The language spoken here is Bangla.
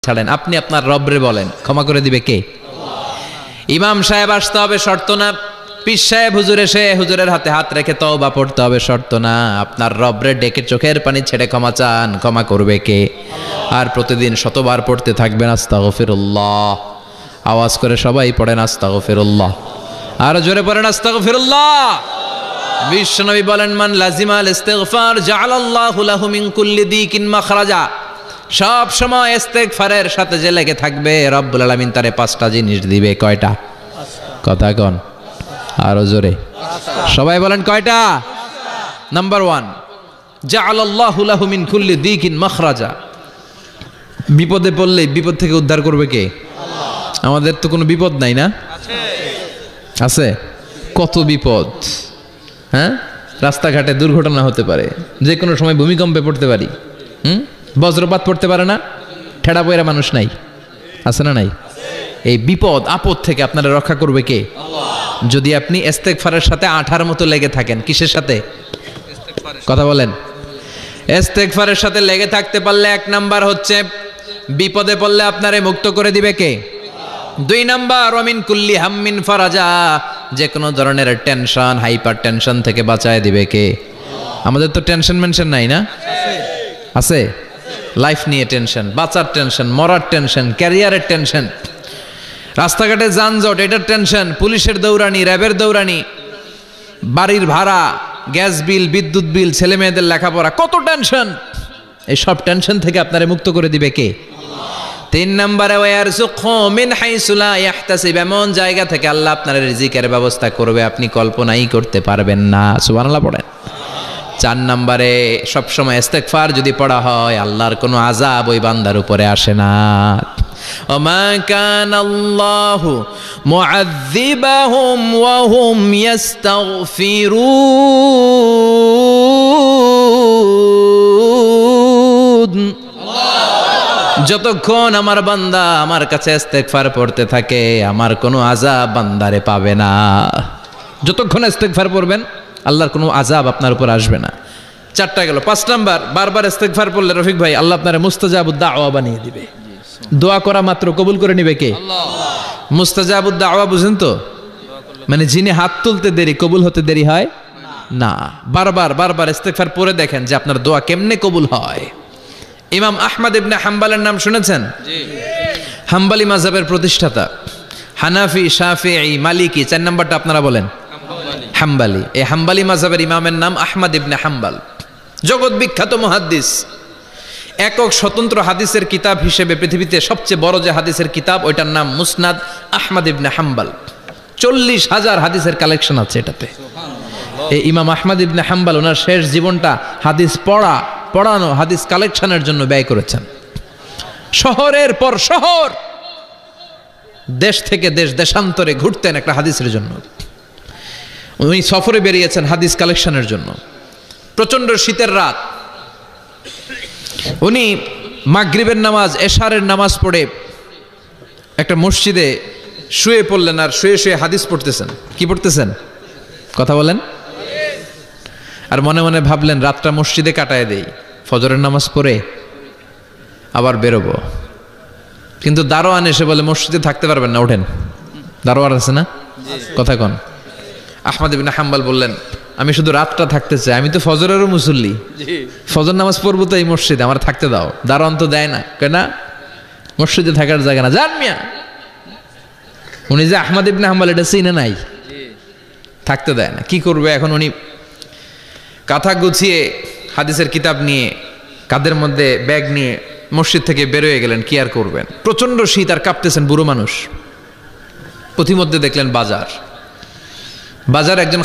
ছাড়েন, আপনি আপনার রবরে বলেন, ক্ষমা করে দিবে কে? ইমাম সাহেব আসতে হবে শর্ত না, পীর সাহেব হুজুর এসে হুজুরের হাতে হাত রেখে তওবা পড়তে হবে শর্ত না। আপনার রবরে ডেকে চোখের পানি ছেড়ে ক্ষমা চান, ক্ষমা করবে কে? আর প্রতিদিন শতবার পড়তে থাকবেন আস্তাগফিরুল্লাহ। আওয়াজ করে সবাই পড়েন আস্তাগফিরুল্লাহ, আর জোরে পড়েন আস্তাগফিরুল্লাহ। বিশ্বনবী বলেন, মান লাজিমাল ইস্তিগফার জাআলাল্লাহু লাহু মিন কুল্লি দিকিন মাখরাজা। সব সময় ইস্তিগফারের সাথে যে লেগে থাকবে রব্বুল আলামিন তারে 5টা জিনিস দিবে। কয়টা? কথা কন আরো জোরে, সবাই বলেন কয়টা? নাম্বার 1, জাআলাল্লাহু লাহু মিন কুল্লি দিকিন মাখরাজা। বিপদে পড়লে বিপদ থেকে উদ্ধার করবে কে? আমাদের তো কোনো বিপদ নাই না? আছে। কত বিপদ, হ্যাঁ? রাস্তাঘাটে দুর্ঘটনা হতে পারে, যে কোনো সময় ভূমিকম্পে পড়তে পারি, বজ্রপাত পড়তে পারে না, ঠেড়া পয়রা মানুষ নাই, আছে না নাই? এই বিপদ আপদ থেকে আপনারা রক্ষা করবে কে? যদি আপনি ইস্তেগফারের সাথে আঠার মতো লেগে থাকেন। কিসের সাথে? কথা বলেন। ইস্তেগফারের সাথে লেগে থাকতে পারলে 1 নাম্বার হচ্ছে বিপদে পড়লে আপনারে মুক্ত করে দিবে কে? 2 নাম্বার ওয়ামিন কুল্লি হাম্মিন ফারাজা, যে কোনো ধরনের টেনশন, হাইপার টেনশন থেকে বাঁচায় দিবে কে? আমাদের তো টেনশন মেনশন নাই না? আছে। লাইফ নিয়ে টেনশন, বাঁচার টেনশন, মরার টেনশন, ক্যারিয়ারের টেনশন, রাস্তাঘাটে যানজট এটার টেনশন, পুলিশের দৌড়ানি, র্যাবের দৌড়ানি, বাড়ির ভাড়া, গ্যাস বিল, বিদ্যুৎ বিল, ছেলে মেয়েদের লেখাপড়া, কত টেনশন। এই সব টেনশন থেকে আপনারে মুক্ত করে দিবে কে? 3 নম্বরে ওয়ারযুকহু মিন হাইসু লা ইয়াহতাসিব, এমন জায়গা থেকে আল্লাহ আপনার রিজিকের ব্যবস্থা করবে আপনি কল্পনাই করতে পারবেন না। সুবহানাল্লাহ পড়েন। 4 নম্বরে সবসময় ইস্তেগফার যদি পড়া হয় আল্লাহর কোনো আযাব ওই বান্দার উপরে আসে না। ওমা কানাল্লাহু মুআযযিবাহুম ওয়া হুম ইস্তাগফিরুন। যতক্ষণ আমার বান্দা আমার কাছে ইস্তেগফার পড়তে থাকে আমার কোনো আযাব বান্দারে পাবে না। যতক্ষণ ইস্তেগফার পড়বেন আল্লাহর কোনো আযাব আপনার উপর আসবে না। 4টা গেল। 5 নাম্বার, বারবার ইস্তেগফার পড়লে রফিক ভাই আল্লাহ আপনারে মুস্তাজাবুদ দাওয়া বানিয়ে দিবে। দোয়া করা মাত্র কবুল করে নিবে কে? আল্লাহ। মুস্তাজাবুদ দাওয়া বুঝেন তো? মানে যিনি হাত তুলতে দেরি কবুল হতে দেরি হয় না। বারবার ইস্তেগফার পড়ে দেখেন যে আপনার দোয়া কেমনে কবুল হয়। ইমাম আহমদ ইবনে হাম্বলের নাম শুনেছেন? জি। হাম্বলি মাযহাবের প্রতিষ্ঠাতা, হানাফি, শাফিঈ, মালিকি। 4 নাম্বারটা আপনারা বলেন হাম্বলি। এই হাম্বলি মাযহাবের ইমামের নাম আহমদ ইবনে হাম্বল, জগৎ বিখ্যাত মুহাদ্দিস। একক স্বতন্ত্র হাদিসের কিতাব হিসেবে পৃথিবীতে সবচেয়ে বড় যে হাদিসের কিতাব ওইটার নাম মুসনাদ আহমদ ইবনে হাম্বল। 40,000 হাদিসের কালেকশন আছে এটাতে। এই ইমাম আহমদ ইবনে হাম্বল ওনার শেষ জীবনটা হাদিস পড়ানো, হাদিস কালেকশনের জন্য ব্যয় করেছেন। শহরের পর শহর, দেশ থেকে দেশ, দেশান্তরে ঘুরতেন একটা হাদিসের জন্য। উনি সফরে বেরিয়েছেন হাদিস কালেকশনের জন্য। প্রচন্ড শীতের রাত, উনি মাগরিবের নামাজ, এশারের নামাজ পড়ে একটা মসজিদে শুয়ে পড়লেন, আর শুয়ে শুয়ে হাদিস পড়তেছেন। কি পড়তেছেন? কথা বলেন। আর মনে মনে ভাবলেন রাতটা মসজিদে কাটায় দেই, ফজরের নামাজ পড়ে আবার বেরোবো। কিন্তু দারোয়ান এসে বলে মসজিদে থাকতে পারবেন না, ওঠেন। দারোয়ান আছে না? কথা কন। আহমদ ইবনে হাম্বল বললেন আমি শুধু রাতটা থাকতে চাই, আমি তো ফজরেরও মুসল্লি, ফজর নামাজ পড়বো তো এই মসজিদে, আমার থাকতে দাও। দারোয়ান তো দেয় না, কেনা মসজিদে থাকার জায়গা না, যান মিয়া। উনি যে আহমদ ইবনে হাম্বল এটা চিনে নাই, থাকতে দেয় না। কি করবে এখন? উনি কাঁথা গুছিয়ে হাদিসের কিতাব নিয়ে কাঁধের মধ্যে ব্যাগ নিয়ে মসজিদ থেকে বেরোয় গেলেন। কি আর করবেন, প্রচন্ড শীত, আর কাঁপতেছেন, বুড়ো মানুষ। পথিমধ্যে দেখলেন বাজার একজন